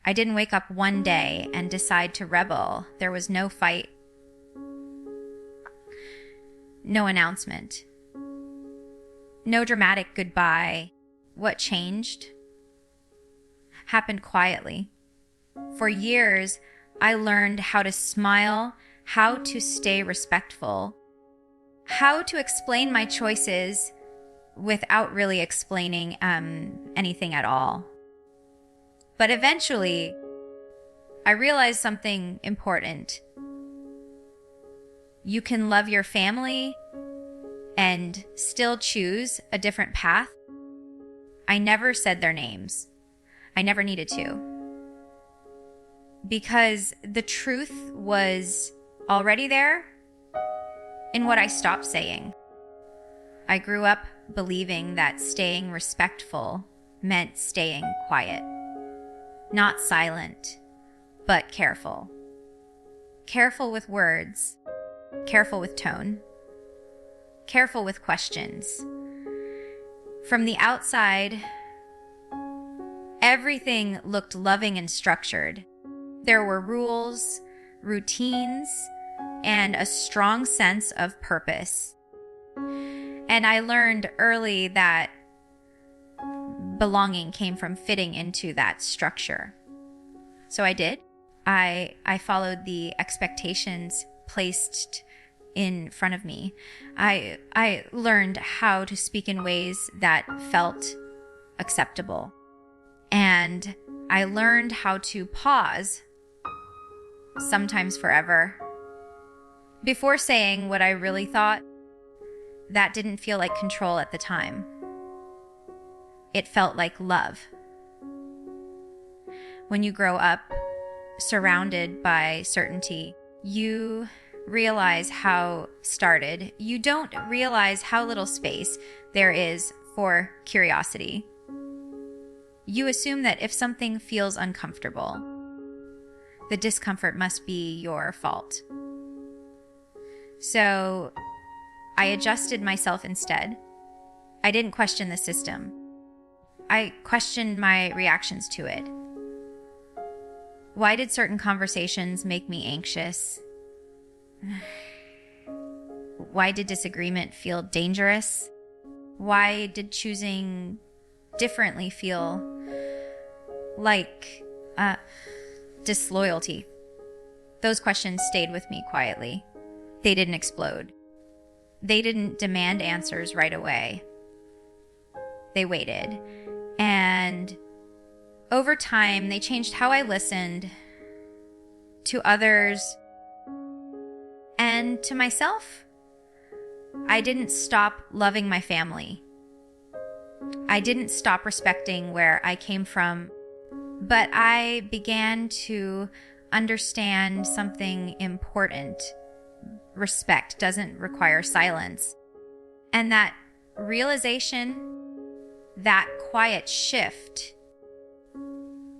I didn't wake up one day and decide to rebel. There was no fight, no announcement, no dramatic goodbye. What changed happened quietly. For years, I learned how to smile, how to stay respectful, how to explain my choices without really explaining anything at all. But eventually, I realized something important. You can love your family and still choose a different path. I never said their names. I never needed to. Because the truth was already there in what I stopped saying. I grew up believing that staying respectful meant staying quiet. Not silent, but careful. Careful with words, careful with tone, careful with questions. From the outside, everything looked loving and structured. There were rules, routines, and a strong sense of purpose. And I learned early that belonging came from fitting into that structure. So I did. I followed the expectations placed in front of me. I learned how to speak in ways that felt acceptable. And I learned how to pause, sometimes forever, before saying what I really thought. That didn't feel like control at the time. It felt like love. When you grow up surrounded by certainty, you realize how started. You don't realize how little space there is for curiosity. You assume that if something feels uncomfortable, the discomfort must be your fault. So I adjusted myself instead. I didn't question the system. I questioned my reactions to it. Why did certain conversations make me anxious? Why did disagreement feel dangerous? Why did choosing differently feel like disloyalty? Those questions stayed with me quietly. They didn't explode. They didn't demand answers right away. They waited. And over time, they changed how I listened to others and to myself. I didn't stop loving my family. I didn't stop respecting where I came from, but I began to understand something important. Respect doesn't require silence. And that realization, that quiet shift,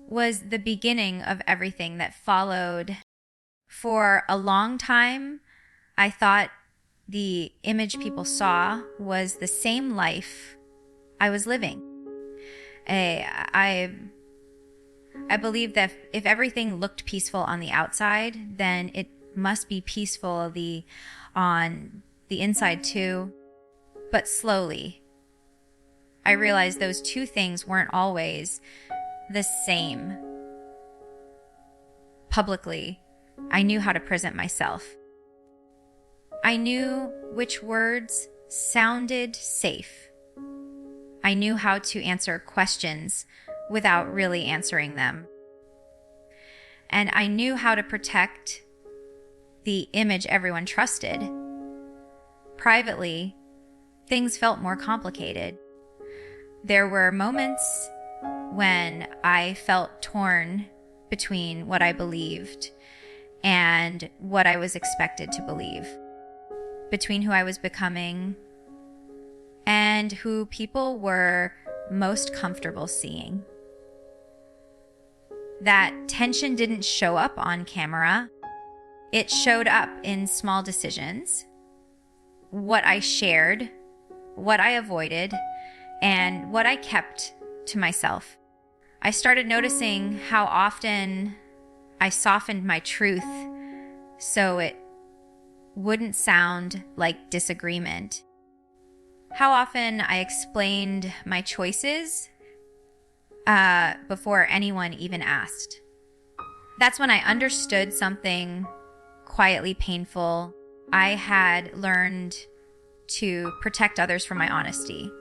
was the beginning of everything that followed. For a long time, I thought the image people saw was the same life I was living. I believe that if everything looked peaceful on the outside, then it must be peaceful on the inside too. But slowly, I realized those two things weren't always the same. Publicly, I knew how to present myself. I knew which words sounded safe. I knew how to answer questions without really answering them. And I knew how to protect the image everyone trusted. Privately, things felt more complicated. There were moments when I felt torn between what I believed and what I was expected to believe, between who I was becoming and who people were most comfortable seeing. That tension didn't show up on camera. It showed up in small decisions, what I shared, what I avoided, and what I kept to myself. I started noticing how often I softened my truth so it wouldn't sound like disagreement. How often I explained my choices before anyone even asked. That's when I understood something quietly painful. I had learned to protect others from my honesty.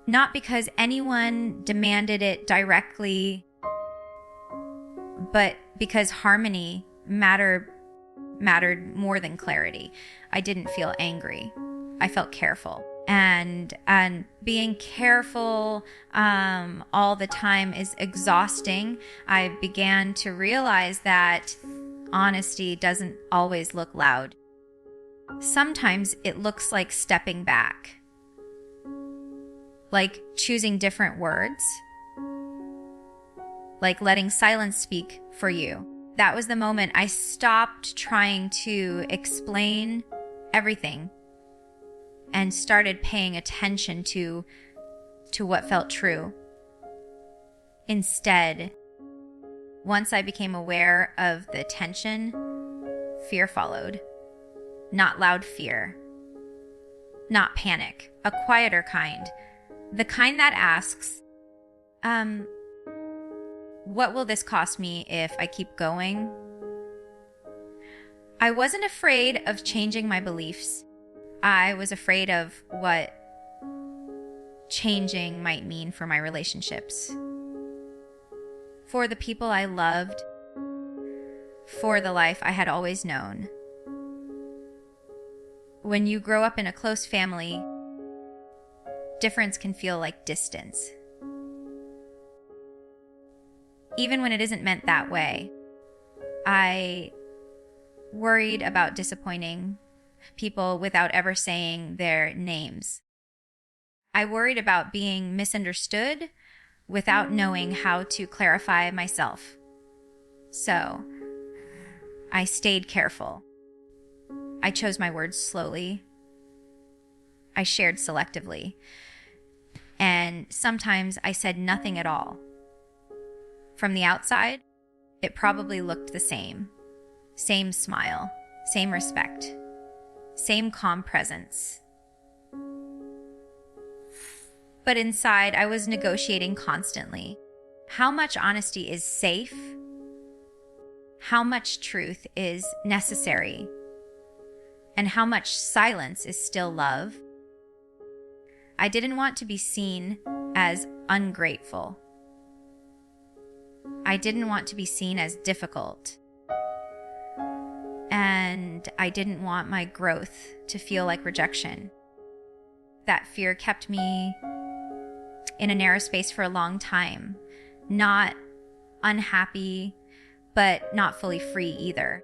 Not because anyone demanded it directly, but because harmony mattered more than clarity. I didn't feel angry. I felt careful. And being careful all the time is exhausting. I began to realize that honesty doesn't always look loud. Sometimes it looks like stepping back, like choosing different words, like letting silence speak for you. That was the moment I stopped trying to explain everything and started paying attention to what felt true. Instead, once I became aware of the tension, fear followed. Not loud fear, not panic, a quieter kind. The kind that asks, what will this cost me if I keep going? I wasn't afraid of changing my beliefs. I was afraid of what changing might mean for my relationships, for the people I loved, for the life I had always known. When you grow up in a close family, difference can feel like distance. Even when it isn't meant that way, I worried about disappointing people without ever saying their names. I worried about being misunderstood without knowing how to clarify myself. So, I stayed careful. I chose my words slowly. I shared selectively. And sometimes I said nothing at all. From the outside, it probably looked the same. Same smile, same respect, same calm presence. But inside, I was negotiating constantly. How much honesty is safe? How much truth is necessary? And how much silence is still love? I didn't want to be seen as ungrateful. I didn't want to be seen as difficult. And I didn't want my growth to feel like rejection. That fear kept me in a narrow space for a long time, not unhappy, but not fully free either.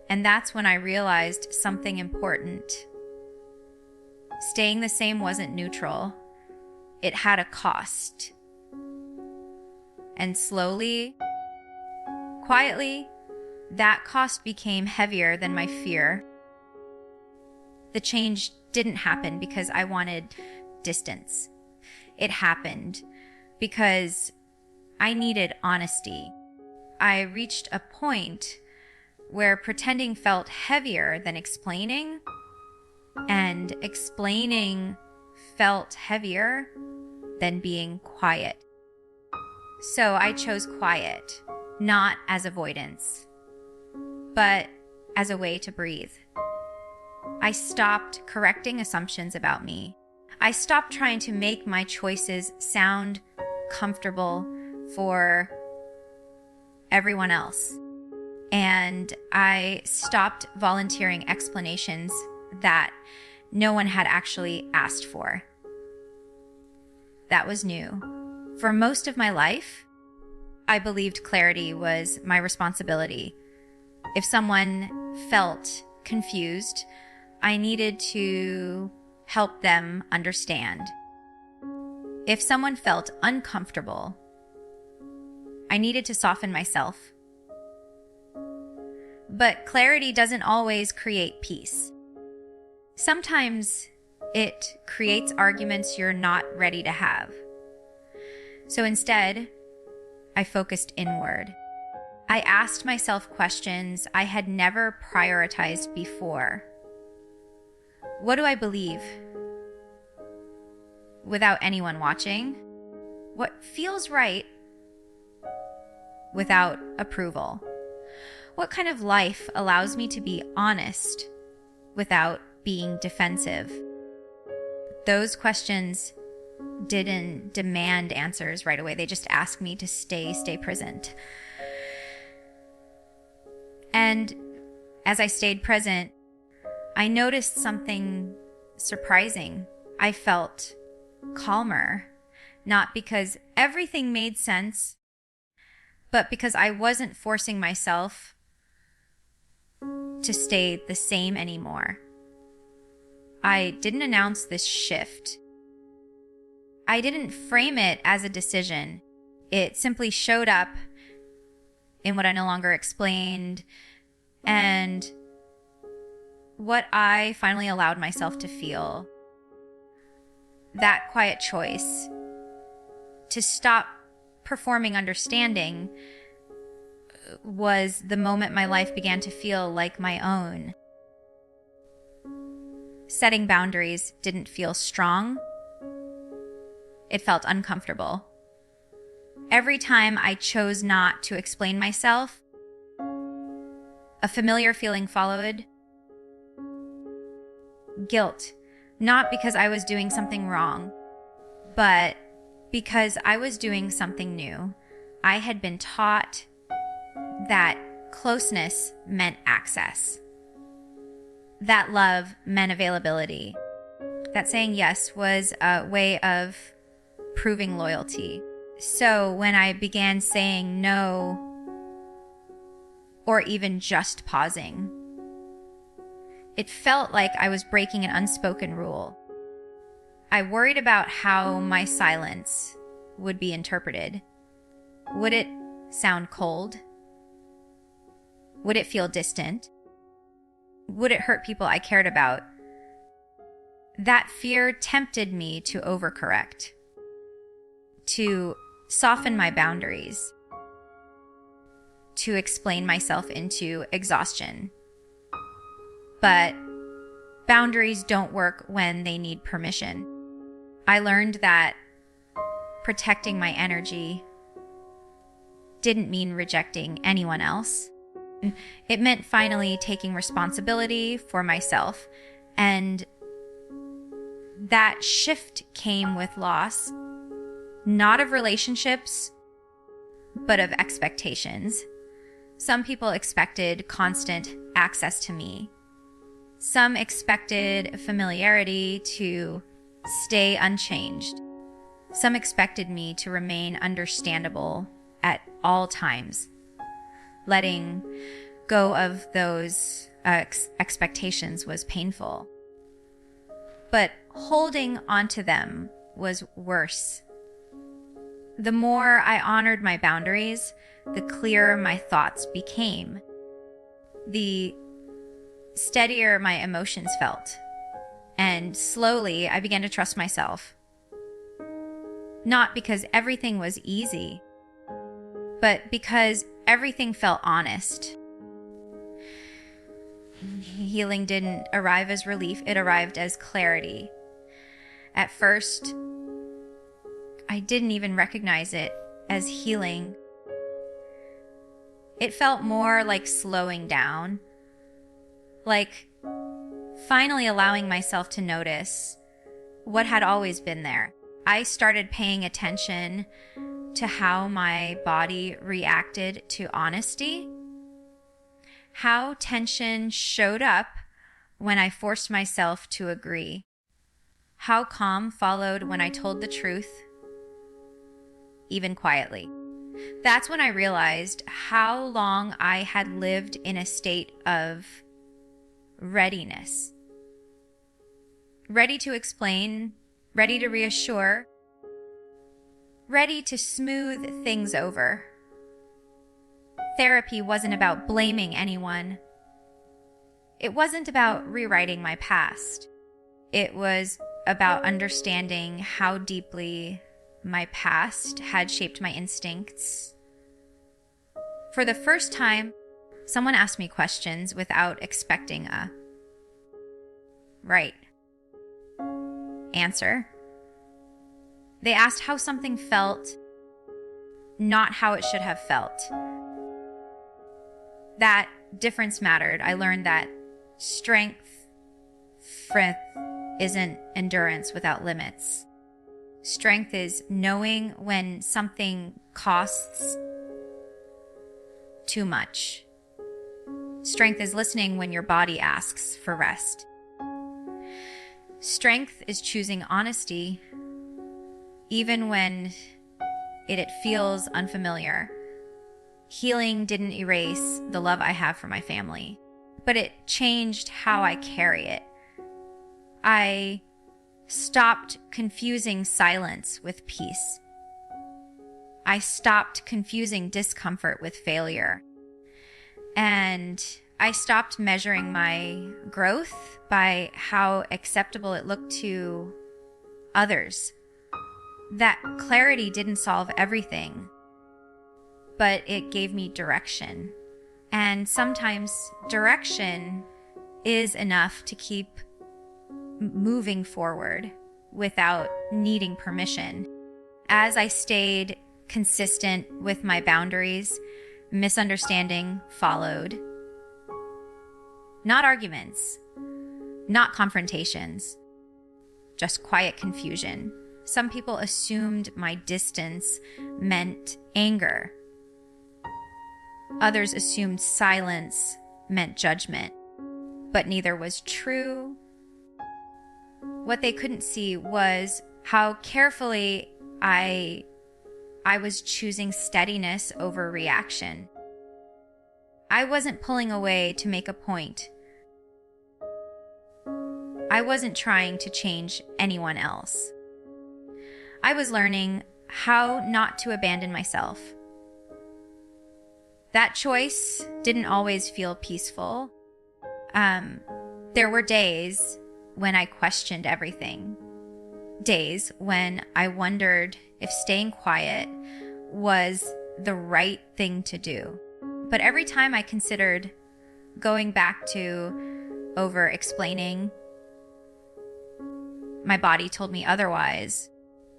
And that's when I realized something important. Staying the same wasn't neutral. It had a cost. And slowly, quietly, that cost became heavier than my fear. The change didn't happen because I wanted distance. It happened because I needed honesty. I reached a point where pretending felt heavier than explaining, and explaining felt heavier than being quiet. So I chose quiet, not as avoidance, but as a way to breathe. I stopped correcting assumptions about me. I stopped trying to make my choices sound comfortable for everyone else. And I stopped volunteering explanations that no one had actually asked for. That was new. For most of my life, I believed clarity was my responsibility. If someone felt confused, I needed to help them understand. If someone felt uncomfortable, I needed to soften myself. But clarity doesn't always create peace. Sometimes it creates arguments you're not ready to have. So instead, I focused inward. I asked myself questions I had never prioritized before. What do I believe? Without anyone watching? What feels right without approval? What kind of life allows me to be honest without being defensive? Those questions didn't demand answers right away. They just asked me to stay present. And as I stayed present, I noticed something surprising. I felt calmer, not because everything made sense, but because I wasn't forcing myself to stay the same anymore. I didn't announce this shift. I didn't frame it as a decision. It simply showed up in what I no longer explained and what I finally allowed myself to feel. That quiet choice to stop performing understanding was the moment my life began to feel like my own. Setting boundaries didn't feel strong. It felt uncomfortable. Every time I chose not to explain myself, a familiar feeling followed. Guilt, not because I was doing something wrong, but because I was doing something new. I had been taught that closeness meant access, that love meant availability, that saying yes was a way of proving loyalty. So when I began saying no, or even just pausing, it felt like I was breaking an unspoken rule. I worried about how my silence would be interpreted. Would it sound cold? Would it feel distant? Would it hurt people I cared about? That fear tempted me to overcorrect, to soften my boundaries, to explain myself into exhaustion. But boundaries don't work when they need permission. I learned that protecting my energy didn't mean rejecting anyone else. It meant finally taking responsibility for myself. And that shift came with loss, not of relationships, but of expectations. Some people expected constant access to me. Some expected familiarity to stay unchanged. Some expected me to remain understandable at all times. Letting go of those expectations was painful. But holding onto them was worse. The more I honored my boundaries, the clearer my thoughts became. The steadier my emotions felt. And slowly, I began to trust myself. Not because everything was easy, but because everything felt honest. Healing didn't arrive as relief, it arrived as clarity. At first, I didn't even recognize it as healing. It felt more like slowing down, like finally allowing myself to notice what had always been there. I started paying attention to how my body reacted to honesty, how tension showed up when I forced myself to agree, how calm followed when I told the truth, even quietly. That's when I realized how long I had lived in a state of readiness. Ready to explain, ready to reassure, ready to smooth things over. Therapy wasn't about blaming anyone. It wasn't about rewriting my past. It was about understanding how deeply my past had shaped my instincts. For the first time, someone asked me questions without expecting a right answer. They asked how something felt, not how it should have felt. That difference mattered. I learned that strength isn't endurance without limits. Strength is knowing when something costs too much. Strength is listening when your body asks for rest. Strength is choosing honesty even when it feels unfamiliar. Healing didn't erase the love I have for my family, but it changed how I carry it. I stopped confusing silence with peace. I stopped confusing discomfort with failure. And I stopped measuring my growth by how acceptable it looked to others. That clarity didn't solve everything, but it gave me direction. And sometimes direction is enough to keep moving forward without needing permission. As I stayed consistent with my boundaries, misunderstanding followed. Not arguments, not confrontations, just quiet confusion. Some people assumed my distance meant anger. Others assumed silence meant judgment, but neither was true. What they couldn't see was how carefully I was choosing steadiness over reaction. I wasn't pulling away to make a point. I wasn't trying to change anyone else. I was learning how not to abandon myself. That choice didn't always feel peaceful. There were days when I questioned everything. Days when I wondered if staying quiet was the right thing to do. But every time I considered going back to over-explaining, my body told me otherwise.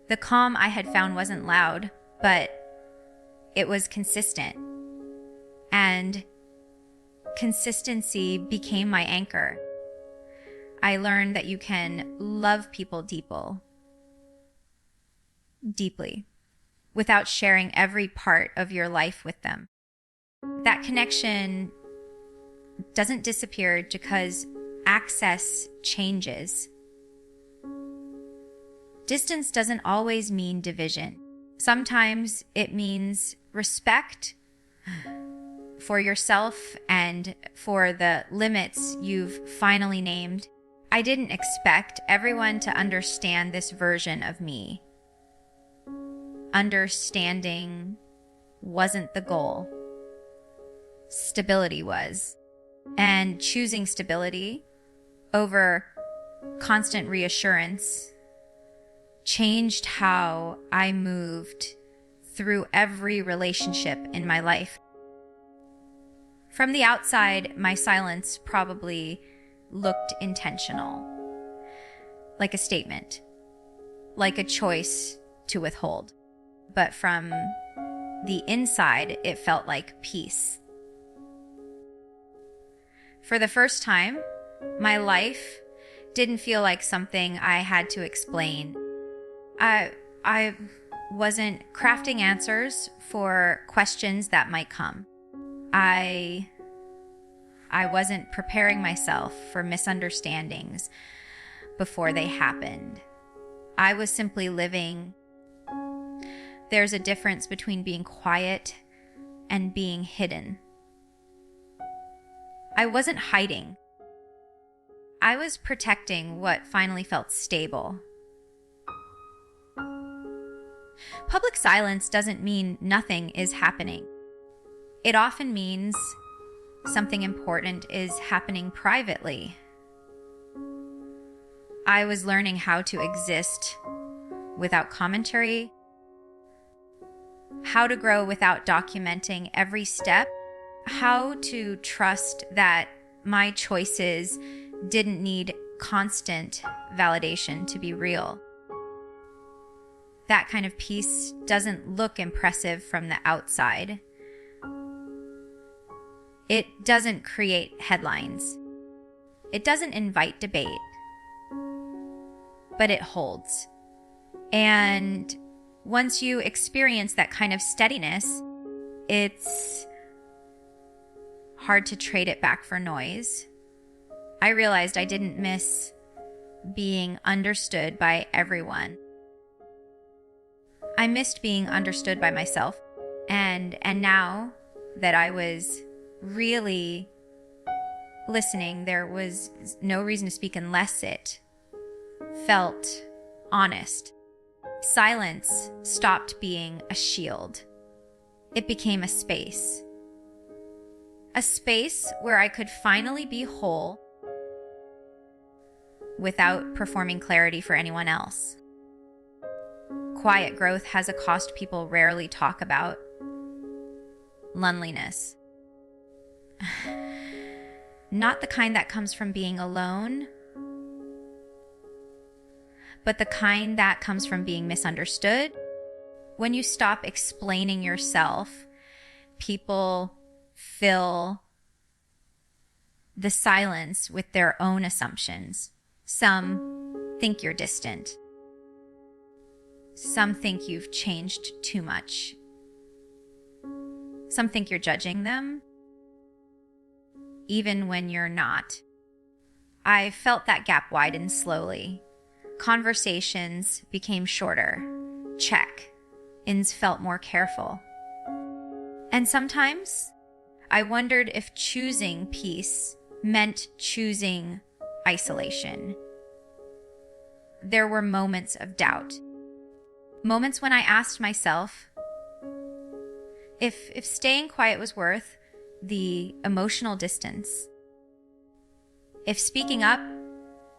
The calm I had found wasn't loud, but it was consistent. And consistency became my anchor. I learned that you can love people deeply, without sharing every part of your life with them. That connection doesn't disappear because access changes. Distance doesn't always mean division. Sometimes it means respect for yourself and for the limits you've finally named. I didn't expect everyone to understand this version of me. Understanding wasn't the goal. Stability was. And choosing stability over constant reassurance changed how I moved through every relationship in my life. From the outside, my silence probably looked intentional, like a statement, like a choice to withhold. But from the inside, it felt like peace. For the first time, my life didn't feel like something I had to explain. I wasn't crafting answers for questions that might come. I wasn't preparing myself for misunderstandings before they happened. I was simply living. There's a difference between being quiet and being hidden. I wasn't hiding. I was protecting what finally felt stable. Public silence doesn't mean nothing is happening. It often means something important is happening privately. I was learning how to exist without commentary, how to grow without documenting every step, how to trust that my choices didn't need constant validation to be real. That kind of peace doesn't look impressive from the outside. It doesn't create headlines. It doesn't invite debate, but it holds. And once you experience that kind of steadiness, it's hard to trade it back for noise. I realized I didn't miss being understood by everyone. I missed being understood by myself. And now that I was really listening, there was no reason to speak unless it felt honest. Silence stopped being a shield. It became a space. A space where I could finally be whole without performing clarity for anyone else. Quiet growth has a cost people rarely talk about: loneliness. Not the kind that comes from being alone, but the kind that comes from being misunderstood. When you stop explaining yourself, people fill the silence with their own assumptions. Some think you're distant. Some think you've changed too much. Some think you're judging them, even when you're not. I felt that gap widen slowly. Conversations became shorter. Check-ins felt more careful. And sometimes I wondered if choosing peace meant choosing isolation. There were moments of doubt. Moments when I asked myself if staying quiet was worth the emotional distance. If speaking up,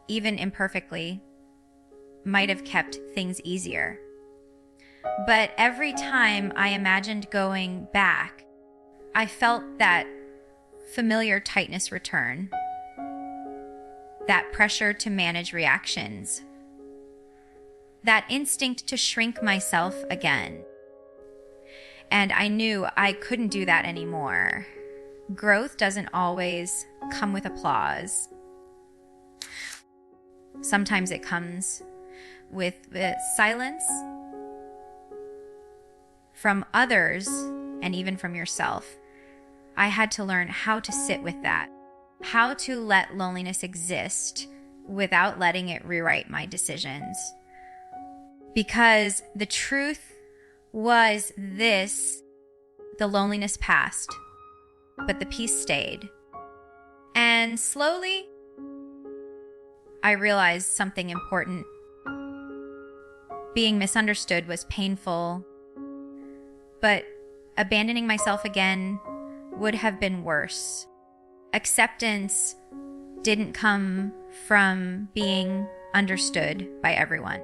even imperfectly, might have kept things easier. But every time I imagined going back, I felt that familiar tightness return, that pressure to manage reactions, that instinct to shrink myself again. And I knew I couldn't do that anymore. Growth doesn't always come with applause. Sometimes it comes with silence from others and even from yourself. I had to learn how to sit with that, how to let loneliness exist without letting it rewrite my decisions. Because the truth was this: the loneliness passed, but the peace stayed. And slowly, I realized something important. Being misunderstood was painful, but abandoning myself again would have been worse. Acceptance didn't come from being understood by everyone.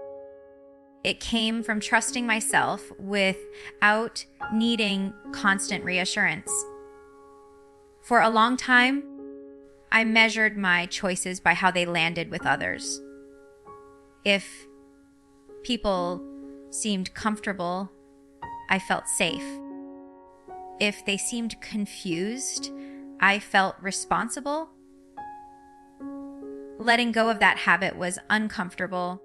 It came from trusting myself without needing constant reassurance. For a long time, I measured my choices by how they landed with others. If people seemed comfortable, I felt safe. If they seemed confused, I felt responsible. Letting go of that habit was uncomfortable.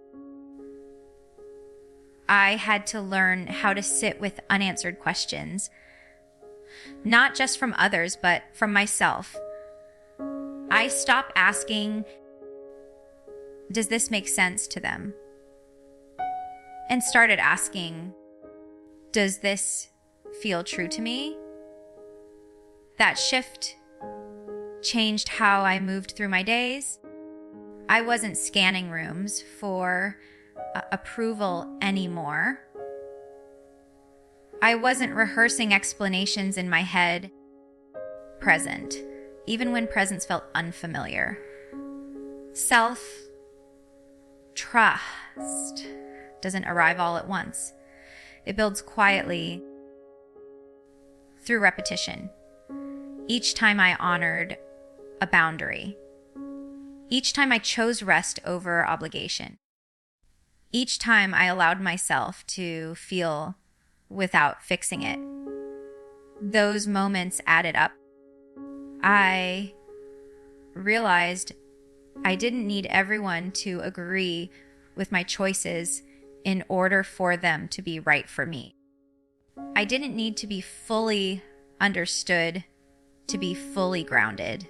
I had to learn how to sit with unanswered questions, not just from others, but from myself. I stopped asking, does this make sense to them? And started asking, does this feel true to me? That shift changed how I moved through my days. I wasn't scanning rooms for approval anymore. I wasn't rehearsing explanations in my head. Present, even when presence felt unfamiliar. Self-trust doesn't arrive all at once. It builds quietly through repetition. Each time I honored a boundary. Each time I chose rest over obligation. Each time I allowed myself to feel without fixing it. Those moments added up. I realized I didn't need everyone to agree with my choices in order for them to be right for me. I didn't need to be fully understood to be fully grounded.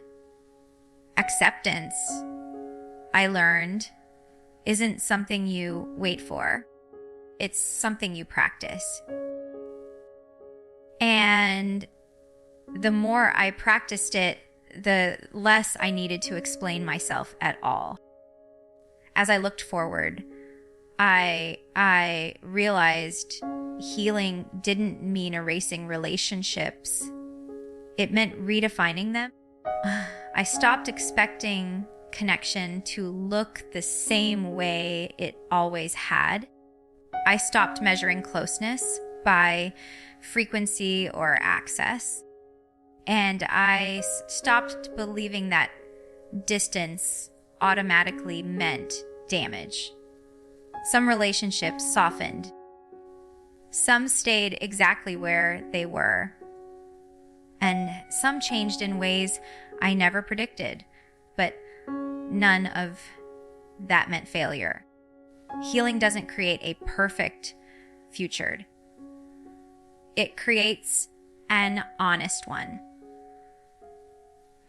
Acceptance, I learned, isn't something you wait for. It's something you practice. And the more I practiced it, the less I needed to explain myself at all. As I looked forward, I realized healing didn't mean erasing relationships. It meant redefining them. I stopped expecting connection to look the same way it always had. I stopped measuring closeness by frequency or access. And I stopped believing that distance automatically meant damage. Some relationships softened. Some stayed exactly where they were. And some changed in ways I never predicted. But none of that meant failure. Healing doesn't create a perfect future. It creates an honest one.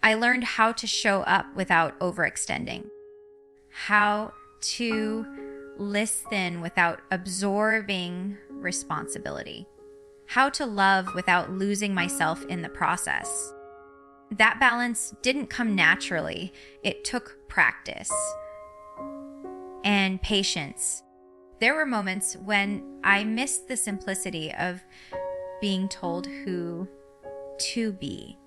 I learned how to show up without overextending, how to listen without absorbing responsibility, how to love without losing myself in the process. That balance didn't come naturally. It took practice and patience. There were moments when I missed the simplicity of being told who to be,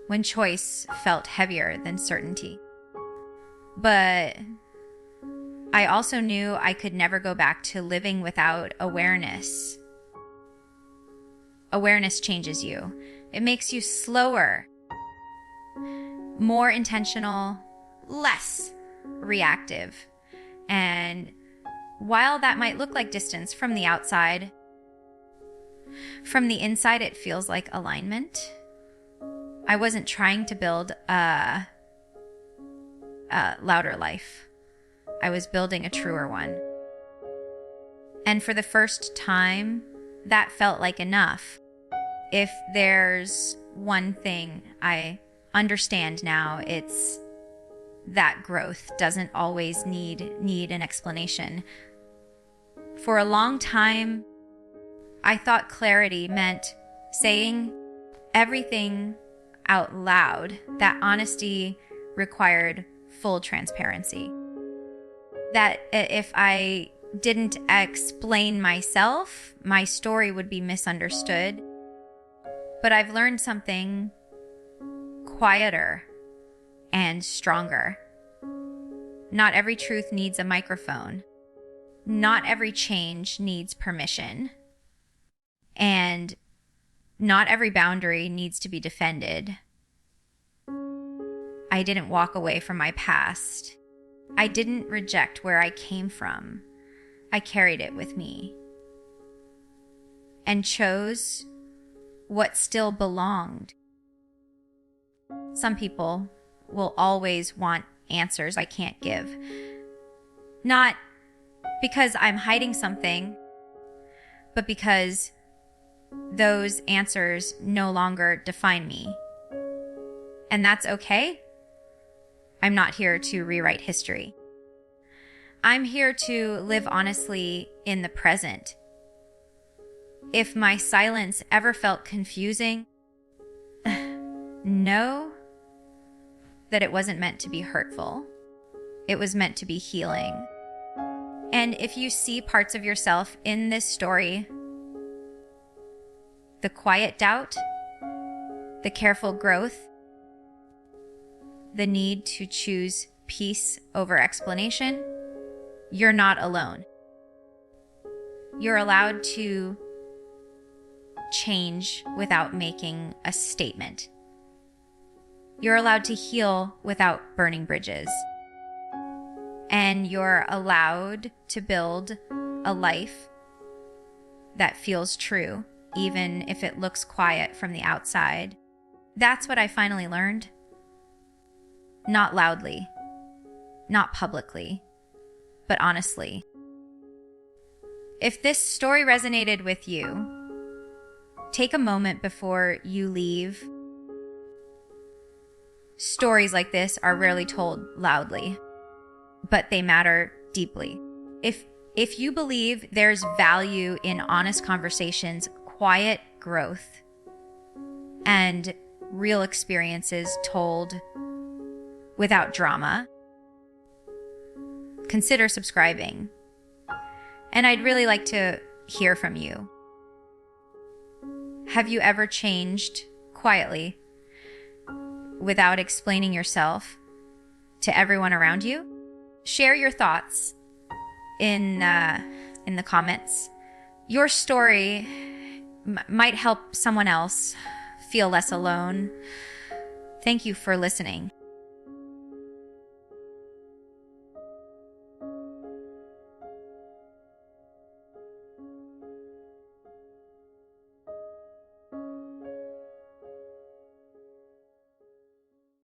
when choice felt heavier than certainty. But I also knew I could never go back to living without awareness. Awareness changes you. It makes you slower, more intentional, less reactive. And while that might look like distance from the outside, from the inside it feels like alignment. I wasn't trying to build a louder life. I was building a truer one. And for the first time, that felt like enough. If there's one thing I understand now, it's that growth doesn't always need an explanation. For a long time, I thought clarity meant saying everything out loud, that honesty required full transparency. That if I didn't explain myself, my story would be misunderstood. But I've learned something quieter and stronger. Not every truth needs a microphone. Not every change needs permission. And not every boundary needs to be defended. I didn't walk away from my past. I didn't reject where I came from. I carried it with me and chose what still belonged. Some people will always want answers I can't give. Not because I'm hiding something, but because those answers no longer define me. And that's okay. I'm not here to rewrite history. I'm here to live honestly in the present. If my silence ever felt confusing, know that it wasn't meant to be hurtful. It was meant to be healing. And if you see parts of yourself in this story, the quiet doubt, the careful growth, the need to choose peace over explanation, you're not alone. You're allowed to change without making a statement. You're allowed to heal without burning bridges. And you're allowed to build a life that feels true, even if it looks quiet from the outside. That's what I finally learned. Not loudly, not publicly, but honestly. If this story resonated with you, take a moment before you leave. Stories like this are rarely told loudly, but they matter deeply. If you believe there's value in honest conversations, quiet growth, and real experiences told without drama, consider subscribing. And I'd really like to hear from you. Have you ever changed quietly without explaining yourself to everyone around you? Share your thoughts in the comments. Your story might help someone else feel less alone. Thank you for listening.